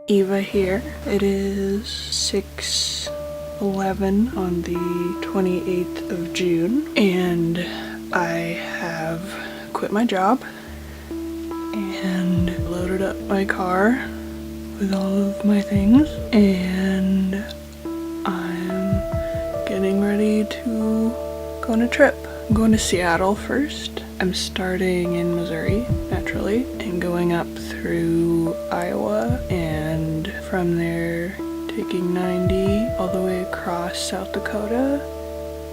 Eva here. It is 6:11 on the 28th of June, and I have quit my job and loaded up my car with all of my things, and I'm getting ready to go on a trip. I'm going to Seattle first. I'm starting in Missouri, naturally, and going up through Iowa, and from there taking 90 all the way across South Dakota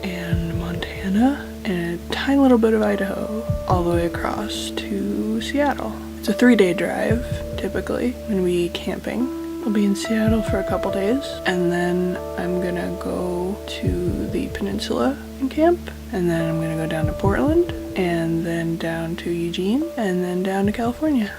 and Montana and a tiny little bit of Idaho all the way across to Seattle. It's a 3-day drive, typically. I'm gonna be camping. I'll be in Seattle for a couple days, and then I'm gonna go to the peninsula and camp, and then I'm gonna go down to Portland, and then down to Eugene, and then down to California.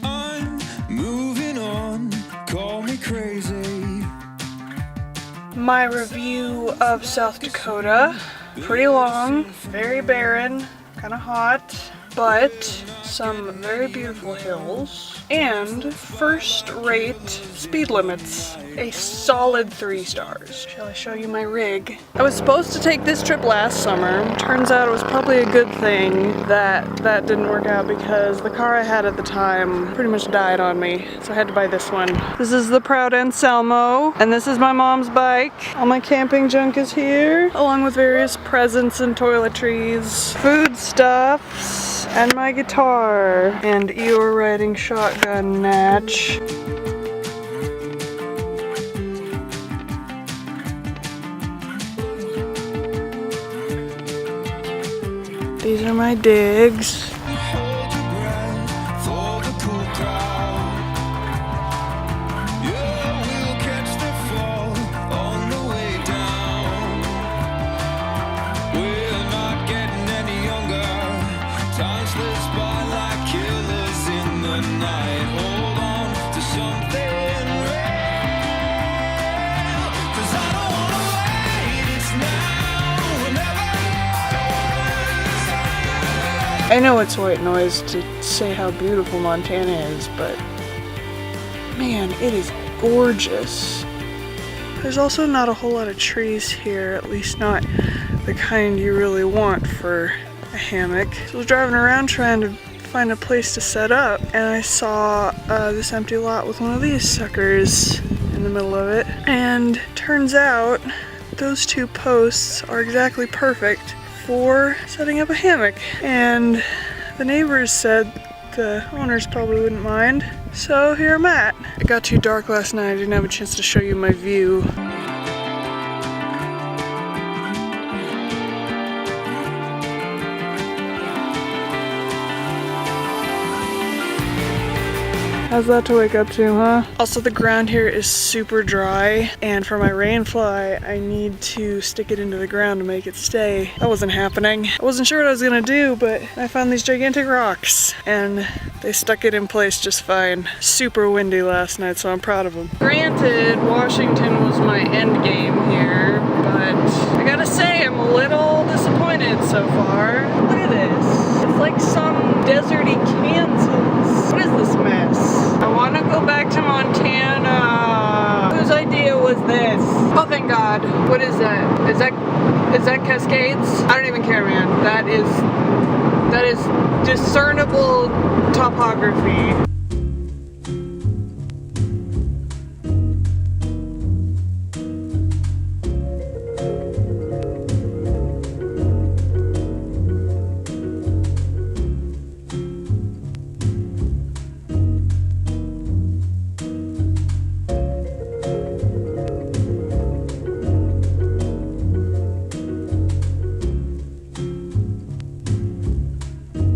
I'm moving on, call me crazy. My review of South Dakota, pretty long, very barren, kind of hot, but some very beautiful hills and first-rate speed limits. A solid 3 stars. Shall I show you my rig? I was supposed to take this trip last summer. Turns out it was probably a good thing that didn't work out because the car I had at the time pretty much died on me, so I had to buy this one. This is the Proud Anselmo, and this is my mom's bike. All my camping junk is here, along with various presents and toiletries, foodstuffs, and my guitar, and Eeyore riding shotgun Natch. These are my digs. Hold your breath for the cool crowd. Yeah, we'll catch the fall on the way down. We're not getting any younger. Time slips by like killers in the night. Hold on to something real, 'cause I don't wanna wait. It's now or never. I know it's white noise to say how beautiful Montana is, but man, it is gorgeous. There's also not a whole lot of trees here, at least not the kind you really want for a hammock. So I was driving around trying to find a place to set up, and I saw this empty lot with one of these suckers in the middle of it, and turns out those 2 posts are exactly perfect for setting up a hammock, and the neighbors said the owners probably wouldn't mind, so here I'm at. It got too dark last night, I didn't have a chance to show you my view. How's that to wake up to, huh? Also, the ground here is super dry, and for my rain fly, I need to stick it into the ground to make it stay. That wasn't happening. I wasn't sure what I was gonna do, but I found these gigantic rocks, and they stuck it in place just fine. Super windy last night, so I'm proud of them. Granted, Washington was my end game here, but I gotta say, I'm a little disappointed so far. Look at this. It's like some deserty Kansas. What is this mess? I want to go back to Montana. Whose idea was this? Oh, thank God. What is that? Is that Cascades? I don't even care, man. That is discernible topography.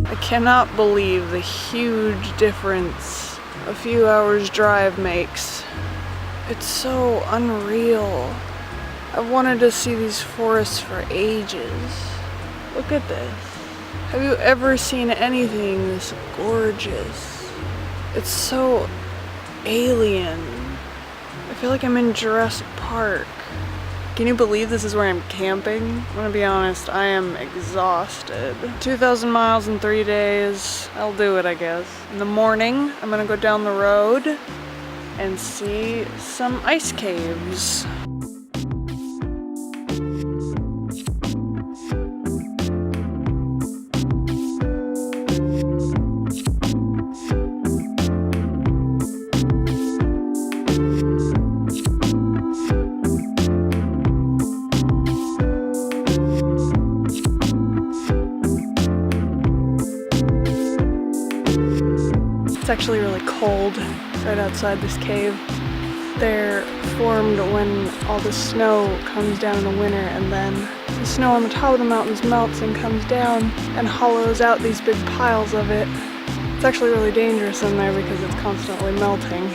I cannot believe the huge difference a few hours drive makes. It's so unreal. I've wanted to see these forests for ages. Look at this. Have you ever seen anything this gorgeous? It's so alien. I feel like I'm in Jurassic Park. Can you believe this is where I'm camping? I'm gonna be honest, I am exhausted. 2,000 miles in 3 days. I'll do it, I guess. In the morning, I'm gonna go down the road and see some ice caves. It's actually really cold right outside this cave. They're formed when all the snow comes down in the winter, and then the snow on the top of the mountains melts and comes down and hollows out these big piles of it. It's actually really dangerous in there because it's constantly melting.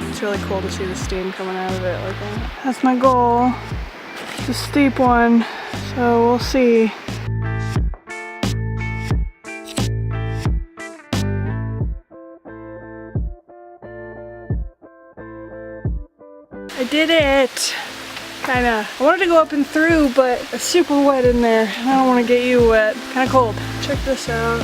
It's really cool to see the steam coming out of it like that. That's my goal. It's a steep one, so we'll see. I did it! Kinda. I wanted to go up and through, but it's super wet in there. I don't want to get you wet. Kinda cold. Check this out.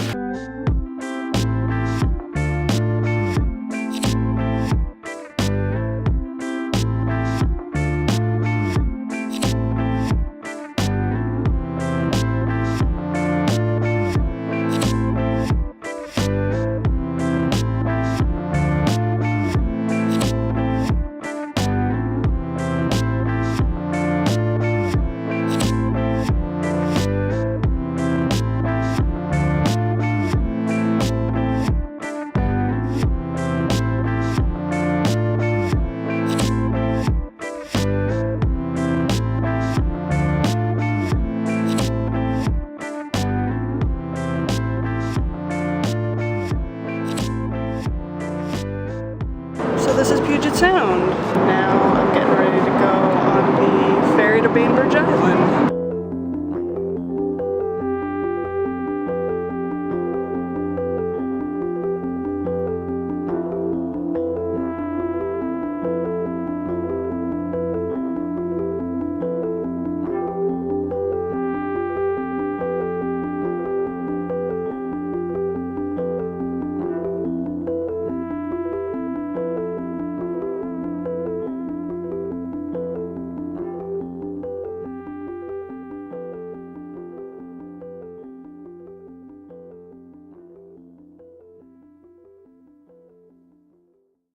This is Puget Sound. Now I'm getting ready to go on the ferry to Bainbridge Island.